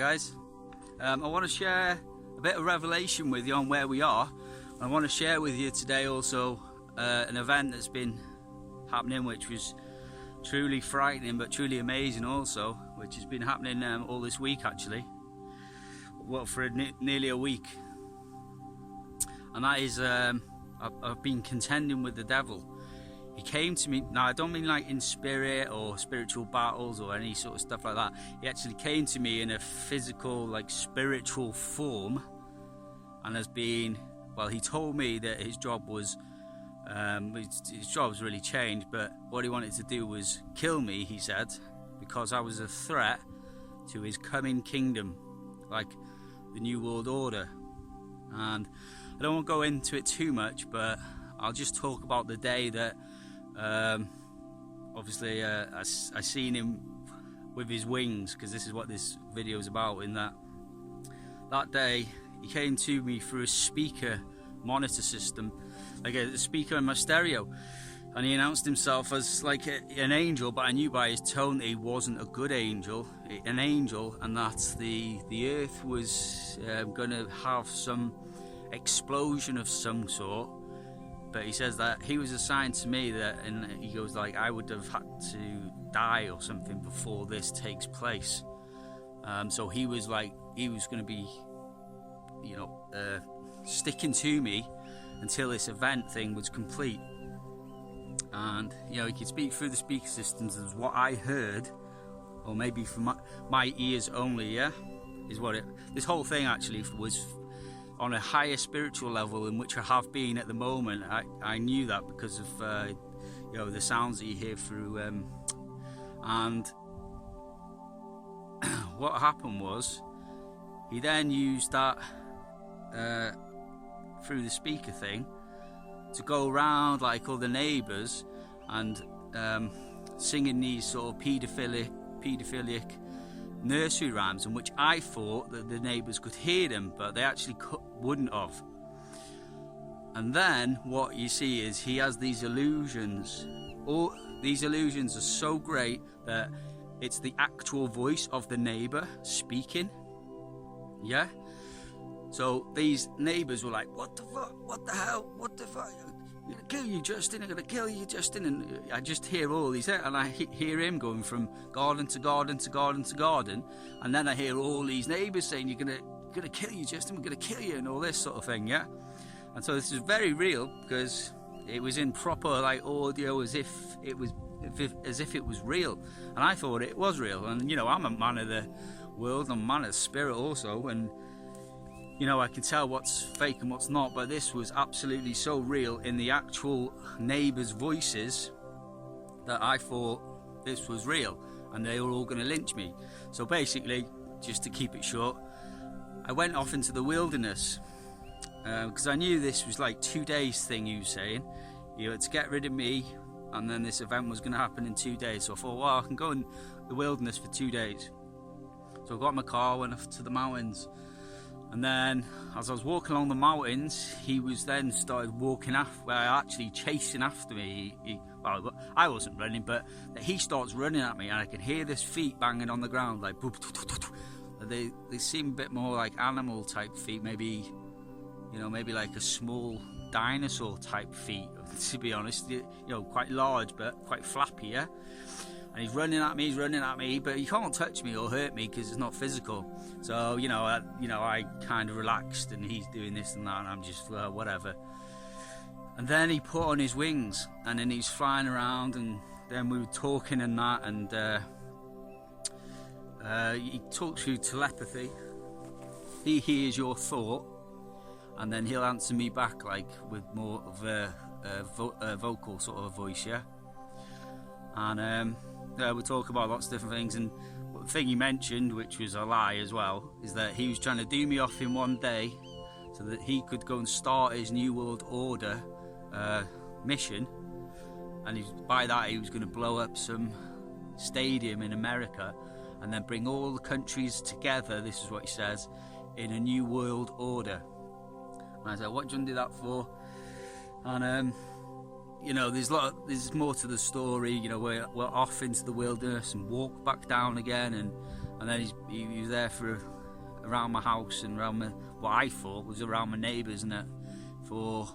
guys, I want to share a bit of revelation with you on where we are. I want to share with you today also an event that's been happening, which was truly frightening but truly amazing also, which has been happening all this week actually, well, for nearly a week. And that is I've been contending with the devil. He came to me, now I don't mean like in spirit or spiritual battles or any sort of stuff like that. He actually came to me in a physical, like spiritual form, and has been, well, he told me that his job was, his job's really changed, but what he wanted to do was kill me, he said, because I was a threat to his coming kingdom, like the New World Order. And I don't want to go into it too much, but I'll just talk about the day that obviously I seen him with his wings, because this is what this video is about. In that day he came to me through a speaker monitor system, like a speaker in my stereo, and he announced himself as like an angel, but I knew by his tone that he wasn't a good angel, an angel, and that the earth was going to have some explosion of some sort. But he says that he was assigned to me, that, and he goes like, I would have had to die or something before this takes place. So he was like, he was going to be, you know, sticking to me until this event thing was complete. And you know, he could speak through the speaker systems, as what I heard, or maybe from my ears only. Yeah, is what it. This whole thing actually was on a higher spiritual level in which I have been at the moment. I knew that because of you know, the sounds that you hear through and what happened was he then used that through the speaker thing to go around like all the neighbours and singing these sort of paedophilic nursery rhymes, in which I thought that the neighbours could hear them, but they actually wouldn't have. And then what you see is he has these illusions. All these illusions are so great that it's the actual voice of the neighbour speaking. Yeah. So these neighbours were like, what the fuck, what the hell, what the fuck, I'm gonna kill you, Justin, I'm gonna kill you, Justin. And I just hear all these, and I hear him going from garden to garden to garden to garden, and then I hear all these neighbours saying, you're gonna kill you, Justin, we're gonna kill you, and all this sort of thing. Yeah. And so this is very real, because it was in proper like audio, as if it was real, and I thought it was real. And you know, I'm a man of the world, I'm a man of the spirit also, and you know, I can tell what's fake and what's not, but this was absolutely so real in the actual neighbours' voices that I thought this was real, and they were all going to lynch me. So basically, just to keep it short, I went off into the wilderness, because I knew this was like 2 days thing he was saying, you know, to get rid of me, and then this event was going to happen in 2 days. So I thought, well, I can go in the wilderness for 2 days. So I got in my car, went off to the mountains. And then, as I was walking along the mountains, he was then started walking after, actually chasing after me. Well, I wasn't running, but he starts running at me, and I can hear his feet banging on the ground, like they seem a bit more like animal type feet, maybe, you know, maybe like a small dinosaur type feet, to be honest. You know, quite large but quite flappy, yeah. And he's running at me, but he can't touch me or hurt me because it's not physical. So, you know, I kind of relaxed, and he's doing this and that, and I'm just, whatever. And then he put on his wings, and then he's flying around, and then we were talking and that, and he talks through telepathy. He hears your thought, and then he'll answer me back, like, with more of a vocal sort of a voice, yeah? And we talk about lots of different things, and the thing he mentioned, which was a lie as well, is that he was trying to do me off in one day so that he could go and start his New World Order mission, and by that he was going to blow up some stadium in America and then bring all the countries together, this is what he says, in a New World Order. And I said, what do you want to do that for? And you know, there's more to the story. You know, we're off into the wilderness and walk back down again, and and then he was there for around my house and around what I thought was around my neighbours, and that for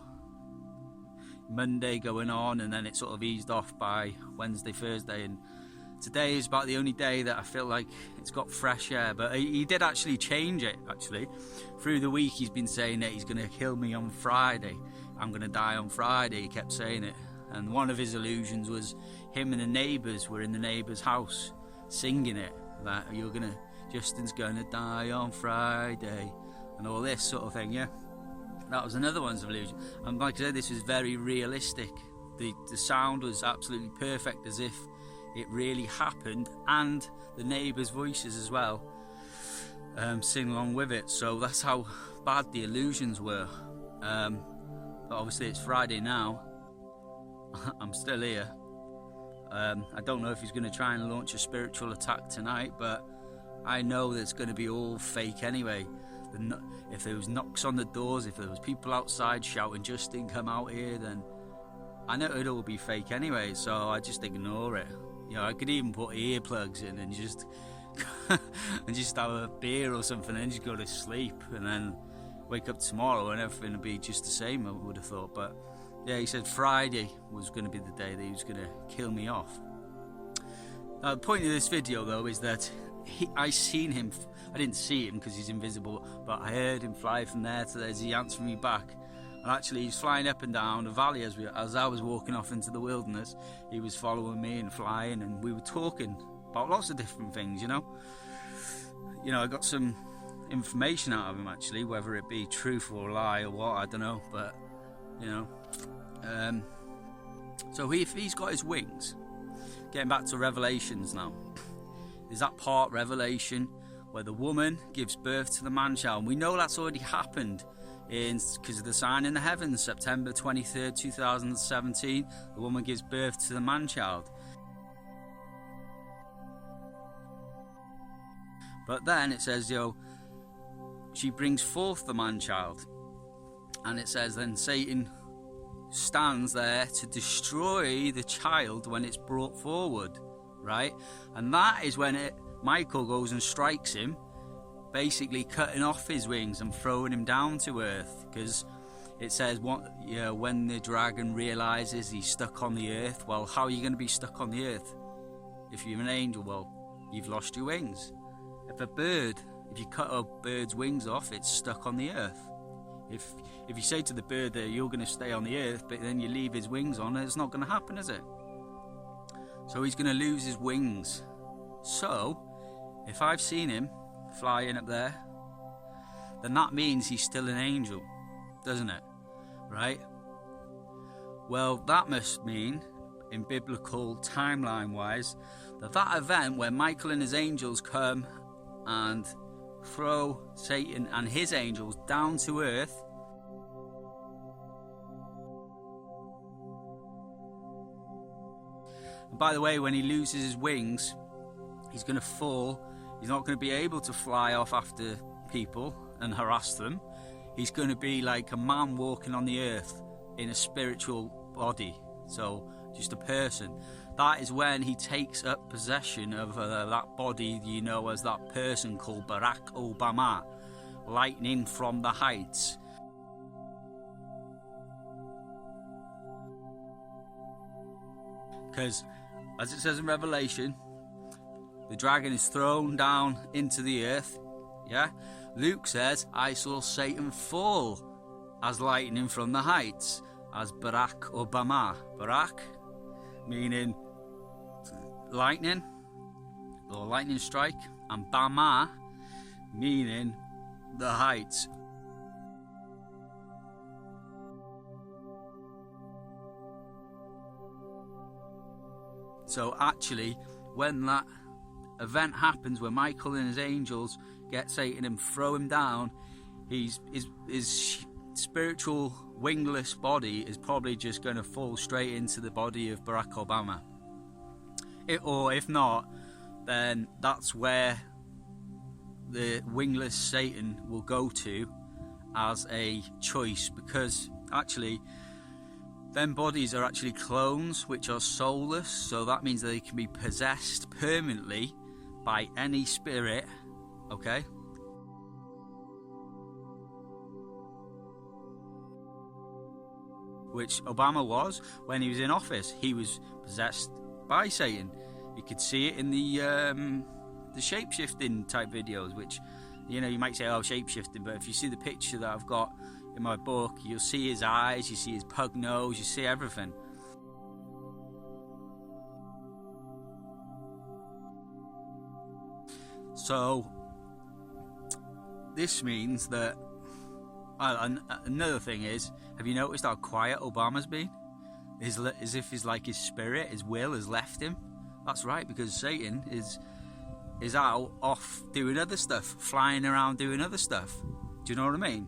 Monday going on, and then it sort of eased off by Wednesday, Thursday, and today is about the only day that I feel like it's got fresh air. But he did actually change it. Actually, through the week he's been saying that he's going to kill me on Friday. I'm going to die on Friday. He kept saying it, and one of his illusions was him and the neighbours were in the neighbour's house singing it, that Justin's going to die on Friday, and all this sort of thing. Yeah, that was another one's illusion. And like I said, this was very realistic. The sound was absolutely perfect, as if it really happened, and the neighbours' voices as well sing along with it. So that's how bad the illusions were. But obviously it's Friday now. I'm still here. I don't know if he's going to try and launch a spiritual attack tonight, but I know that it's going to be all fake anyway. If there was knocks on the doors, if there was people outside shouting "Justin, come out here," then I know it'd all be fake anyway, so I just ignore it. You know, I could even put earplugs in and just have a beer or something and just go to sleep, and then wake up tomorrow and everything would be just the same, I would have thought. But yeah, he said Friday was going to be the day that he was going to kill me off. Now, the point of this video though is that I seen him. I didn't see him because he's invisible, but I heard him fly from there to there as he answered me back. And actually he's flying up and down the valley as I was walking off into the wilderness. He was following me and flying, and we were talking about lots of different things, you know. I got some information out of him actually, whether it be truth or lie or what, I don't know, but so if he's got his wings, getting back to Revelations now, there's that part, Revelation, where the woman gives birth to the man-child, and we know that's already happened because of the sign in the heavens, September 23rd, 2017, the woman gives birth to the man-child. But then it says, she brings forth the man-child, and it says then Satan stands there to destroy the child when it's brought forward, right? And that is when Michael goes and strikes him, basically cutting off his wings and throwing him down to earth, because it says when the dragon realizes he's stuck on the earth. Well, how are you going to be stuck on the earth if you're an angel? Well, you've lost your wings. If you cut a bird's wings off, it's stuck on the earth. If you say to the bird that you're going to stay on the earth, but then you leave his wings on, it's not going to happen, is it? So he's going to lose his wings. So if I've seen him flying up there, then that means he's still an angel, doesn't it? Right? Well, that must mean, in biblical timeline wise, that event where Michael and his angels come and throw Satan and his angels down to earth, and by the way, when he loses his wings, he's going to fall. He's not going to be able to fly off after people and harass them. He's going to be like a man walking on the earth in a spiritual body, so just a person. That is when he takes up possession of that body, as that person called Barack Obama, lightning from the heights. Because, as it says in Revelation, the dragon is thrown down into the earth. Yeah, Luke says, I saw Satan fall as lightning from the heights, as Barack Obama. Barack meaning lightning or lightning strike, and Bama meaning the heights. So actually, when that event happens, where Michael and his angels get Satan and throw him down, his spiritual wingless body is probably just going to fall straight into the body of Barack Obama. Or if not, then that's where the wingless Satan will go to as a choice, because actually them bodies are actually clones which are soulless, so that means they can be possessed permanently by any spirit, okay? Which Obama was when he was in office. He was possessed by Satan. You could see it in the shape-shifting type videos, which, you know, you might say, oh, shape-shifting, but if you see the picture that I've got in my book, you'll see his eyes, you see his pug nose, you see everything. So this means that another thing is, have you noticed how quiet Obama's been? As if his spirit, his will has left him. That's right, because Satan is out off doing other stuff, flying around doing other stuff. Do you know what I mean?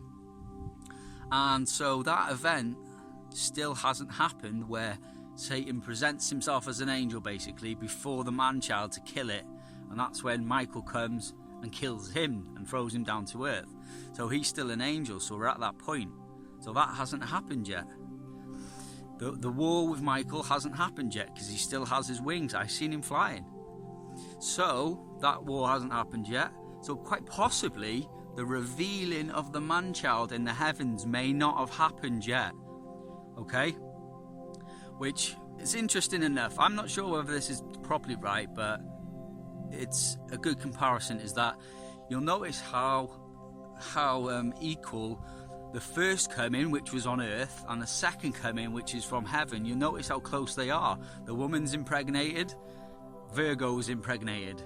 And so that event still hasn't happened, where Satan presents himself as an angel basically before the man-child to kill it, and that's when Michael comes and kills him and throws him down to earth. So he's still an angel, so we're at that point. So that hasn't happened yet. The war with Michael hasn't happened yet, because he still has his wings. I've seen him flying. So that war hasn't happened yet. So quite possibly the revealing of the man-child in the heavens may not have happened yet. Okay? Which is interesting enough. I'm not sure whether this is properly right, but it's a good comparison, is that you'll notice how equal the first coming, which was on earth, and the second coming, which is from heaven. You'll notice how close they are. The woman's impregnated, Virgo's impregnated.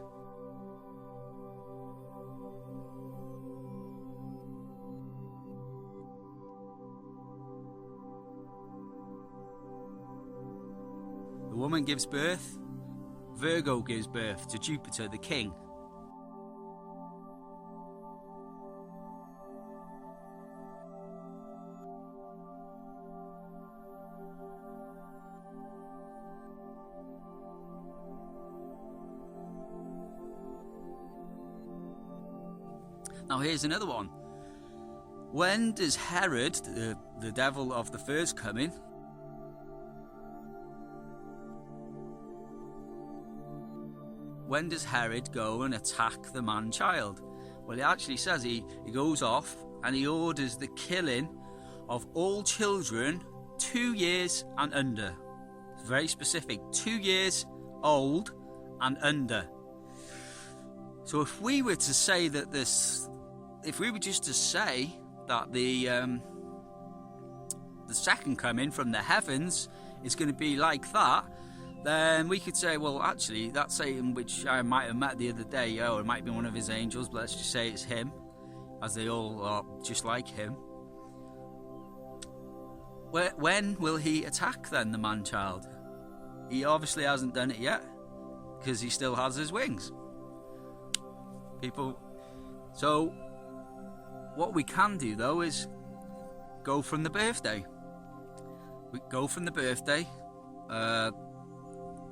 The woman gives birth, Virgo gives birth to Jupiter, the king. Now here's another one. When does Herod, the devil of the first coming, when does Herod go and attack the man-child? Well, it actually says he goes off and he orders the killing of all children 2 years and under. It's very specific, 2 years old and under. So if we were to say that if we were just to say that the second coming from the heavens is going to be like that, then we could say, well, actually, that Satan, which I might have met the other day, or it might be one of his angels, but let's just say it's him, as they all are just like him. When will he attack then, the man-child? He obviously hasn't done it yet, because he still has his wings. People. So what we can do, though, is go from the birthday. We go from the birthday.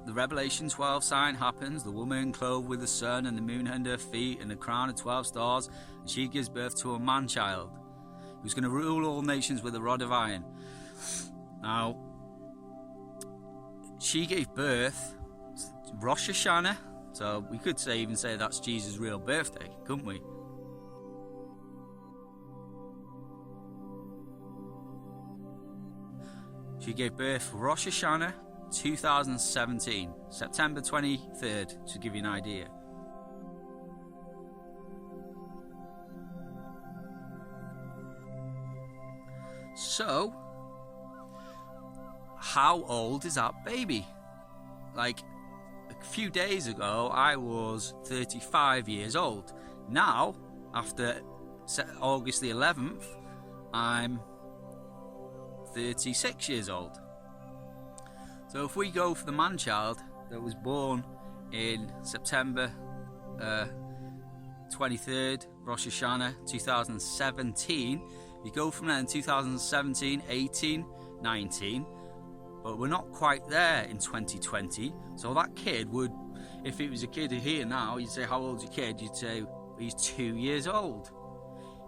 The Revelation 12 sign happens. The woman clothed with the sun and the moon under her feet and a crown of 12 stars. And she gives birth to a man-child who's going to rule all nations with a rod of iron. Now, she gave birth Rosh Hashanah. So we could even say that's Jesus' real birthday, couldn't we? She gave birth for Rosh Hashanah 2017, September 23rd, to give you an idea. So, how old is that baby? Like, a few days ago, I was 35 years old. Now, after August the 11th, I'm 36 years old. So if we go for the man-child that was born in September 23rd, Rosh Hashanah 2017, you go from there in 2017, 18, 19, but we're not quite there in 2020. So that kid would, if it was a kid here now, you'd say, how old's your kid? You'd say, he's 2 years old.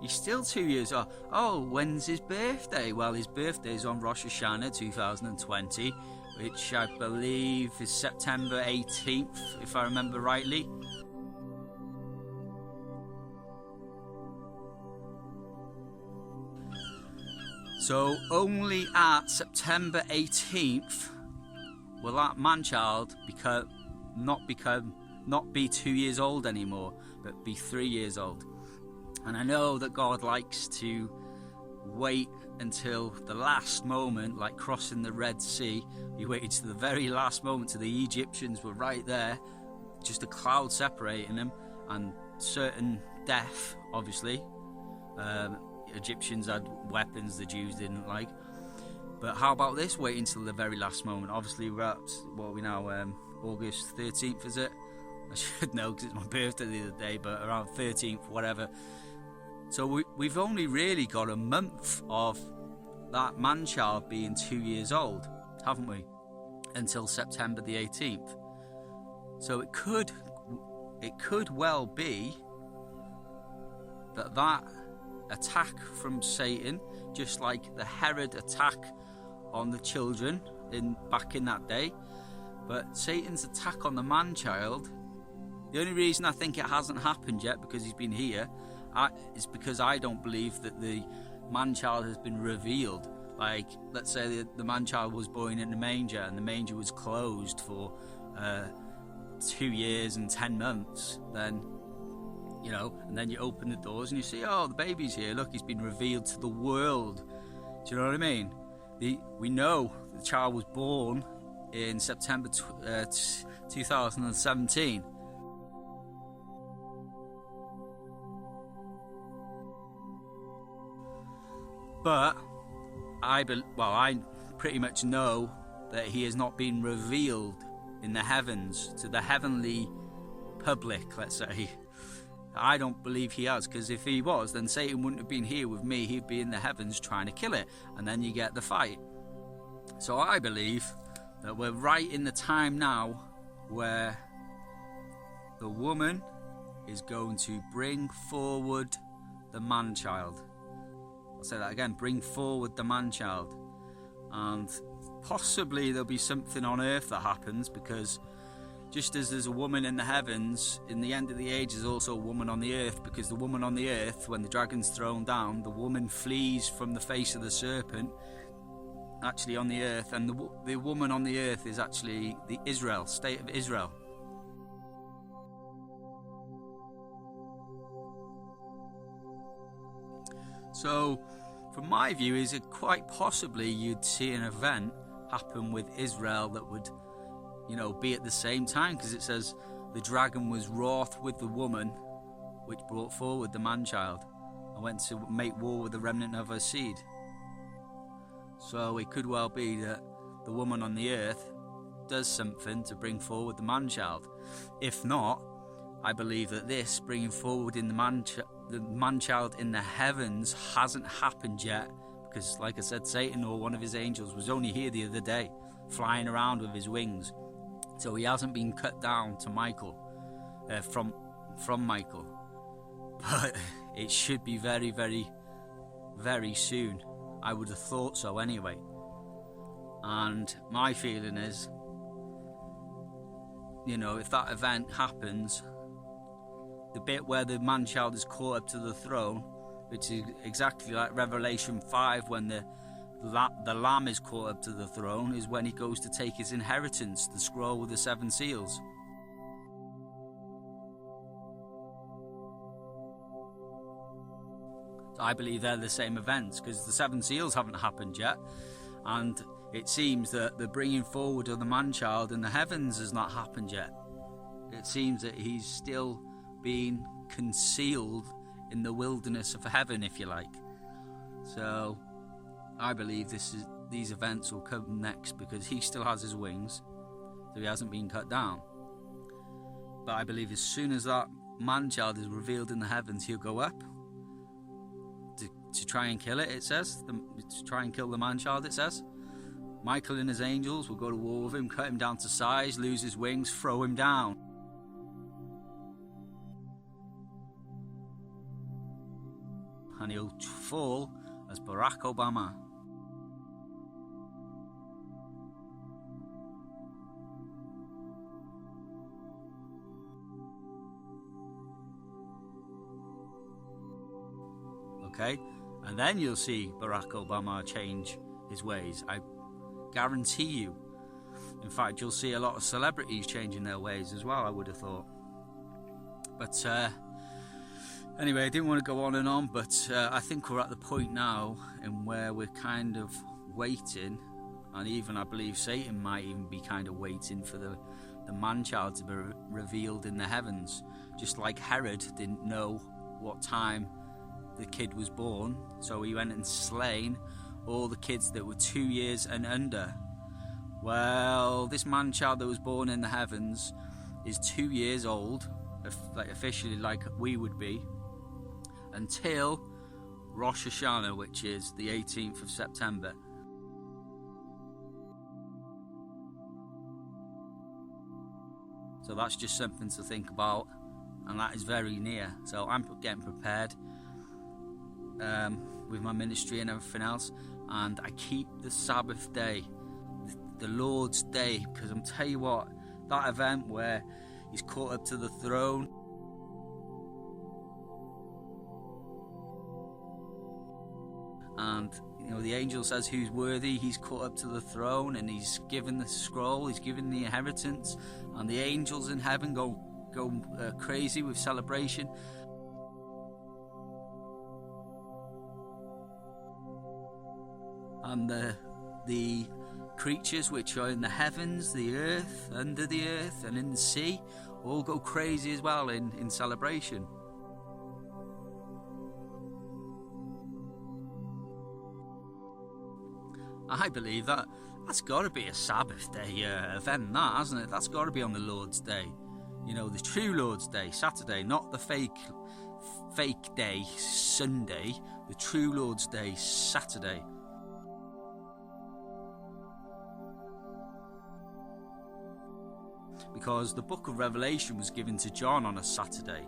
He's still 2 years old. Oh, when's his birthday? Well, his birthday is on Rosh Hashanah 2020, which I believe is September 18th, if I remember rightly. So only at September 18th will that man-child not be 2 years old anymore, but be 3 years old. And I know that God likes to wait until the last moment, like crossing the Red Sea. He waited to the very last moment till the Egyptians were right there, just a cloud separating them, and certain death, obviously. Egyptians had weapons the Jews didn't like. But how about this, waiting till the very last moment? Obviously we're at, what are we now, August 13th, is it? I should know because it's my birthday the other day, but around 13th, whatever. So we've only really got a month of that man-child being 2 years old, haven't we? Until September the 18th. So it could well be that attack from Satan, just like the Herod attack on the children back in that day, but Satan's attack on the man-child, the only reason I think it hasn't happened yet, because he's been here, is because I don't believe that the man-child has been revealed. Like, let's say the man-child was born in a manger and the manger was closed for 2 years and 10 months, then, you know, and then you open the doors and you see, oh, the baby's here, look, he's been revealed to the world. Do you know what I mean? We know the child was born in September 2017. But I pretty much know that he has not been revealed in the heavens to the heavenly public, let's say. I don't believe he has, because if he was, then Satan wouldn't have been here with me. He'd be in the heavens trying to kill it, and then you get the fight. So I believe that we're right in the time now where the woman is going to bring forward the man-child. I'll say that again, bring forward the man-child. And possibly there'll be something on earth that happens, because just as there's a woman in the heavens, in the end of the age there's also a woman on the earth, because the woman on the earth, when the dragon's thrown down, the woman flees from the face of the serpent, actually on the earth, and the woman on the earth is actually the state of Israel. So, from my view, is it quite possibly you'd see an event happen with Israel that would, you know, be at the same time, because it says the dragon was wroth with the woman which brought forward the man-child and went to make war with the remnant of her seed. So it could well be that the woman on the earth does something to bring forward the man-child. If not, I believe that this bringing forward in the man-child in the heavens hasn't happened yet, because, like I said, Satan or one of his angels was only here the other day, flying around with his wings. So he hasn't been cut down to Michael, from Michael. But it should be very, very, very soon. I would have thought so anyway. And my feeling is, you know, if that event happens, the bit where the man-child is caught up to the throne, which is exactly like Revelation 5 when the lamb is caught up to the throne, is when he goes to take his inheritance, the scroll with the 7 seals. I believe they're the same events, because the 7 seals haven't happened yet, and it seems that the bringing forward of the man-child in the heavens has not happened yet. It seems that he's still being concealed in the wilderness of heaven, if you like. So I believe these events will come next, because he still has his wings, so he hasn't been cut down. But I believe as soon as that man-child is revealed in the heavens, he'll go up to try and kill it, it says. To try and kill the man-child, it says. Michael and his angels will go to war with him, cut him down to size, lose his wings, throw him down. And he'll fall as Barack Obama. Okay, And then you'll see Barack Obama change his ways. I guarantee you. In fact, you'll see a lot of celebrities changing their ways as well, I would have thought. But anyway, I didn't want to go on and on, but I think we're at the point now in where we're kind of waiting, and even I believe Satan might even be kind of waiting for the man-child to be revealed in the heavens. Just like Herod didn't know what time the kid was born, so he went and slain all the kids that were 2 years and under. Well, this man-child that was born in the heavens is 2 years old, like officially like we would be, until Rosh Hashanah, which is the 18th of September. So that's just something to think about, and that is very near. So I'm getting prepared with my ministry and everything else, and I keep the Sabbath day, the Lord's day, because I'm tell you what, that event where he's caught up to the throne, and you know the angel says who's worthy. He's caught up to the throne, and he's given the scroll, he's given the inheritance, and the angels in heaven go crazy with celebration. And the creatures which are in the heavens, the earth, under the earth, and in the sea, all go crazy as well in celebration. I believe that's got to be a Sabbath day event, that, hasn't it? That's got to be on the Lord's Day. You know, the true Lord's Day, Saturday, not the fake day, Sunday. The true Lord's Day, Saturday. Because the book of Revelation was given to John on a Saturday.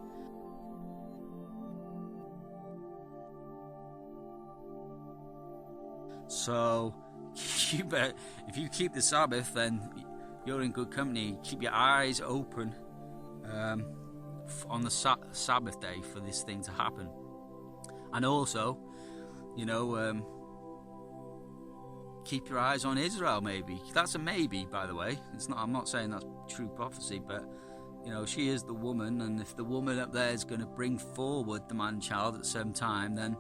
So, if you keep the Sabbath, then you're in good company. Keep your eyes open on the Sabbath day for this thing to happen. And also, you know, keep your eyes on Israel, maybe. That's a maybe, by the way. It's not. I'm not saying that's true prophecy, but you know, she is the woman, and if the woman up there is going to bring forward the man-child at some time, then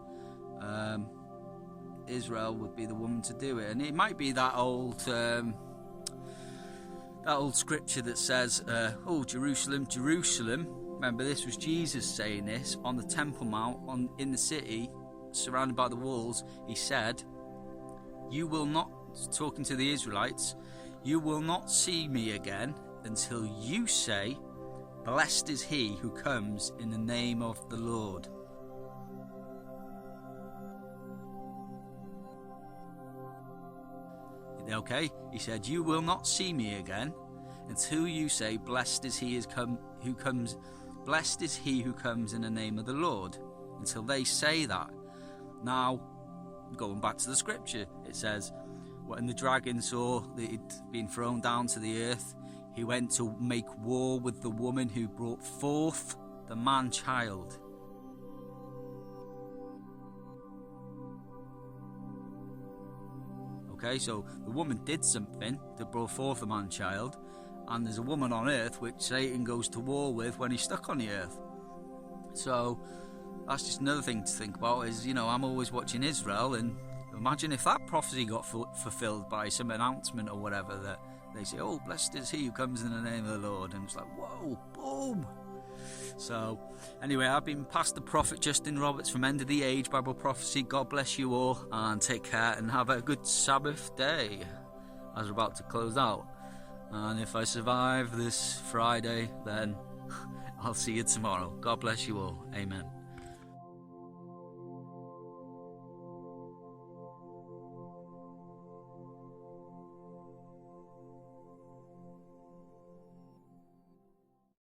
Israel would be the woman to do it. And it might be that old scripture that says, "Oh, Jerusalem, Jerusalem." Remember, this was Jesus saying this on the Temple Mount, in the city, surrounded by the walls. He said, "You will not," talking to the Israelites, "you will not see me again until you say, 'Blessed is he who comes in the name of the Lord.'" Okay, he said, "You will not see me again until you say, 'Blessed is he who comes. Blessed is he who comes in the name of the Lord.'" Until they say that. Now, going back to the scripture, it says, when the dragon saw that he'd been thrown down to the earth, he went to make war with the woman who brought forth the man-child. Okay, so the woman did something that brought forth the man-child, and there's a woman on earth which Satan goes to war with when he's stuck on the earth. So that's just another thing to think about, is, you know, I'm always watching Israel, and imagine if that prophecy got fulfilled by some announcement or whatever, that they say, "Oh, blessed is he who comes in the name of the Lord," and it's like, whoa, boom. So anyway, I've been Pastor Prophet Justin Roberts from End of the Age Bible Prophecy. God bless you all, and take care, and have a good Sabbath day as we're about to close out. And if I survive this Friday, then I'll see you tomorrow. God bless you all. Amen.